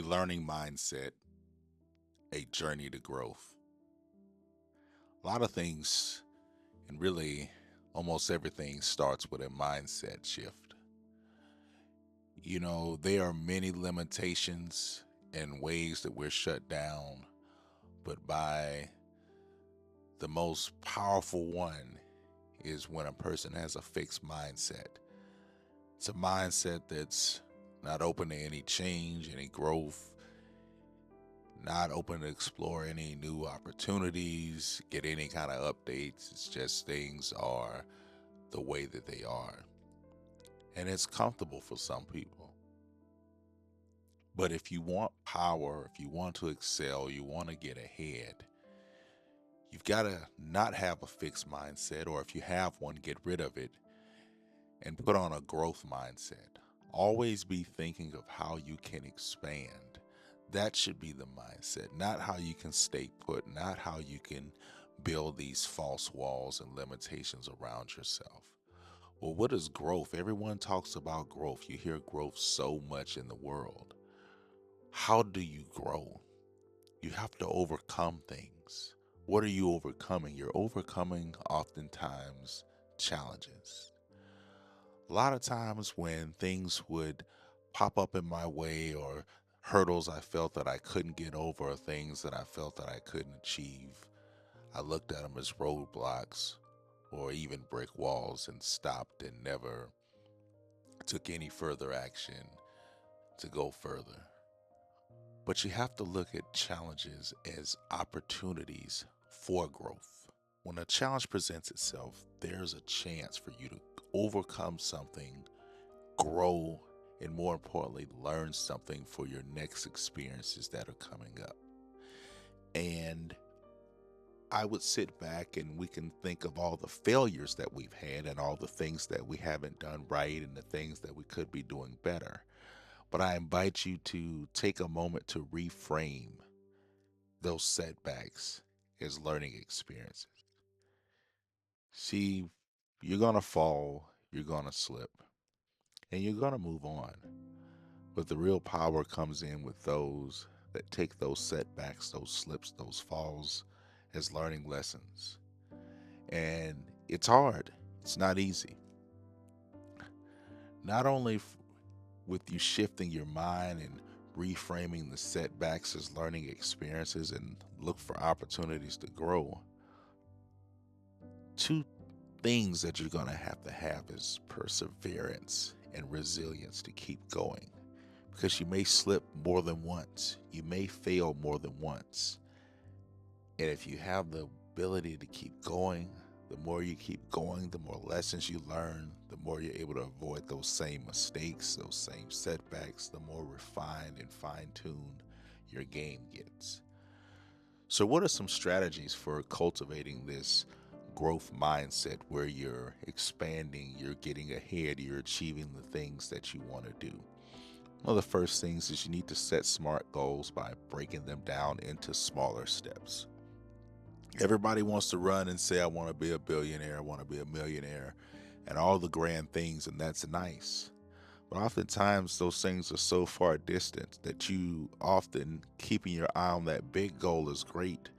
learning mindset, a journey to growth. A lot of things, and really almost everything, starts with a mindset shift. There are many limitations and ways that we're shut down, but by the most powerful one is when a person has a fixed mindset. It's a mindset that's not open to any change, any growth, not open to explore any new opportunities, get any kind of updates. It's just things are the way that they are. And it's comfortable for some people. But if you want power, if you want to excel, you want to get ahead, you've got to not have a fixed mindset, or if you have one, get rid of it and put on a growth mindset. Always be thinking of how you can expand. That should be the mindset, not how you can stay put, not how you can build these false walls and limitations around yourself. Well, what is growth? Everyone talks about growth. You hear growth so much in the world. How do you grow? You have to overcome things. What are you overcoming? You're overcoming oftentimes challenges. A lot of times when things would pop up in my way, or hurdles I felt that I couldn't get over, or things that I felt that I couldn't achieve, I looked at them as roadblocks or even brick walls and stopped and never took any further action to go further. But you have to look at challenges as opportunities for growth. When a challenge presents itself, there's a chance for you to overcome something, grow, and more importantly, learn something for your next experiences that are coming up. And I would sit back and we can think of all the failures that we've had and all the things that we haven't done right and the things that we could be doing better. But I invite you to take a moment to reframe those setbacks as learning experiences. See, you're going to fall, you're going to slip, and you're going to move on. But the real power comes in with those that take those setbacks, those slips, those falls as learning lessons. And it's hard, it's not easy. Not only with you shifting your mind and reframing the setbacks as learning experiences and look for opportunities to grow, two things that you're going to have is perseverance and resilience to keep going, because you may slip more than once, you may fail more than once, and if you have the ability to keep going, the more you keep going, the more lessons you learn, the more you're able to avoid those same mistakes, those same setbacks, the more refined and fine-tuned your game gets. So what are some strategies for cultivating this growth mindset where you're expanding, you're getting ahead, you're achieving the things that you want to do? One of the first things is you need to set SMART goals by breaking them down into smaller steps. Everybody wants to run and say, I want to be a billionaire, I want to be a millionaire, and all the grand things, and that's nice. But oftentimes those things are so far distant that you often keeping your eye on that big goal is great,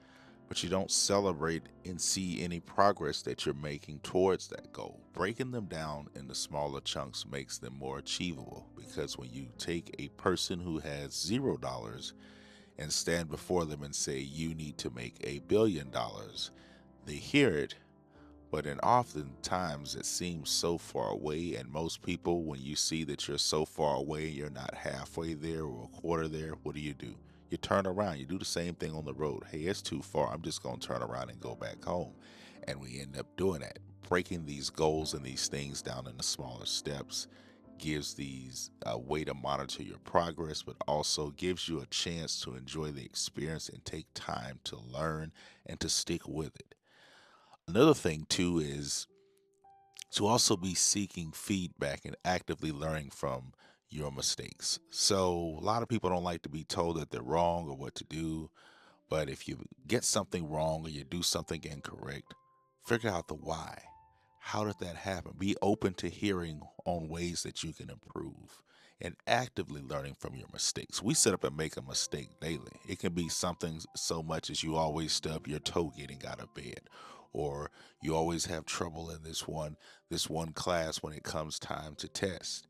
but you don't celebrate and see any progress that you're making towards that goal. Breaking them down into smaller chunks makes them more achievable, because when you take a person who has $0 and stand before them and say, you need to make $1 billion, they hear it, but in oftentimes it seems so far away. And most people, when you see that you're so far away, you're not halfway there or a quarter there, what do? You turn around. You do the same thing on the road. Hey, it's too far. I'm just going to turn around and go back home. And we end up doing that. Breaking these goals and these things down into smaller steps gives these a way to monitor your progress, but also gives you a chance to enjoy the experience and take time to learn and to stick with it. Another thing too is to also be seeking feedback and actively learning from your mistakes. So a lot of people don't like to be told that they're wrong or what to do, but if you get something wrong or you do something incorrect, figure out the why. How did that happen? Be open to hearing on ways that you can improve. and actively learning from your mistakes. We sit up and make a mistake daily. It can be something so much as you always stub your toe getting out of bed, or you always have trouble in this one class when it comes time to test.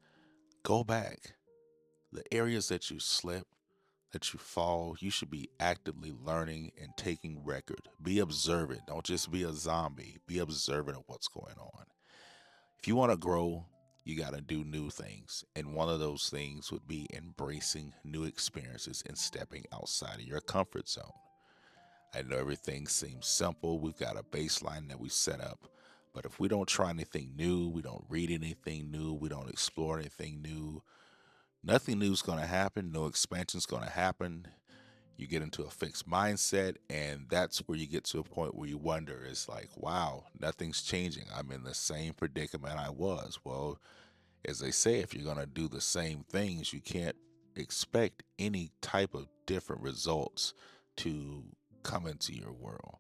Go back. The areas that you slip, that you fall, you should be actively learning and taking record. Be observant. Don't just be a zombie. Be observant of what's going on. If you want to grow, you got to do new things. And one of those things would be embracing new experiences and stepping outside of your comfort zone. I know everything seems simple. We've got a baseline that we set up. But if we don't try anything new, we don't read anything new, we don't explore anything new, nothing new is going to happen. No expansion is going to happen. You get into a fixed mindset, and that's where you get to a point where you wonder, it's like, wow, nothing's changing. I'm in the same predicament I was. Well, as they say, if you're going to do the same things, you can't expect any type of different results to come into your world.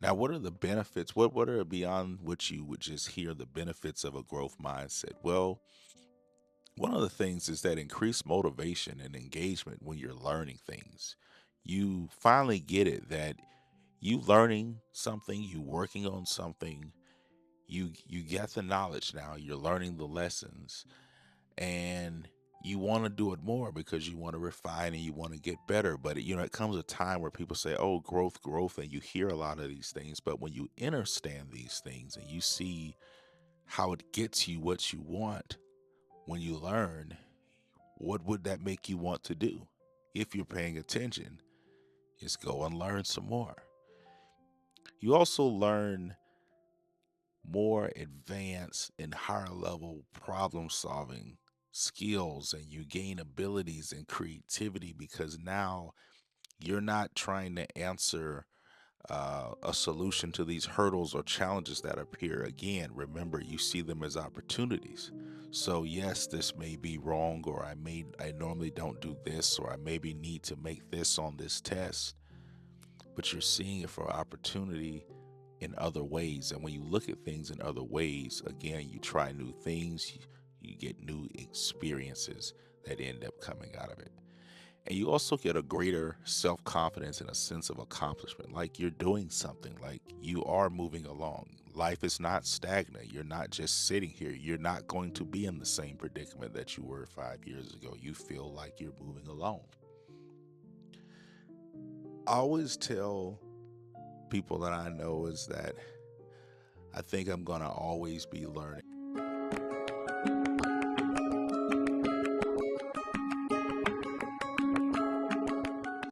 Now, what are the benefits? What are beyond what you would just hear the benefits of a growth mindset? Well, one of the things is that increased motivation and engagement when you're learning things. You finally get it that you learning something, you working on something, you get the knowledge now, you're learning the lessons, and you want to do it more because you want to refine and you want to get better. But it comes a time where people say, "Oh, growth, growth," and you hear a lot of these things. But when you understand these things and you see how it gets you what you want, when you learn, what would that make you want to do? If you're paying attention, is go and learn some more. You also learn more advanced and higher level problem solving skills, and you gain abilities and creativity because now you're not trying to answer a solution to these hurdles or challenges that appear. Again, remember, you see them as opportunities. So yes, this may be wrong, or I normally don't do this, or I maybe need to make this on this test, but you're seeing it for opportunity in other ways. And when you look at things in other ways, again, you try new things, you get new experiences that end up coming out of it. And you also get a greater self confidence and a sense of accomplishment, like you're doing something, like you are moving along. Life is not stagnant. You're not just sitting here. You're not going to be in the same predicament that you were 5 years ago. You feel like you're moving along. I always tell people that I know is that I think I'm going to always be learning.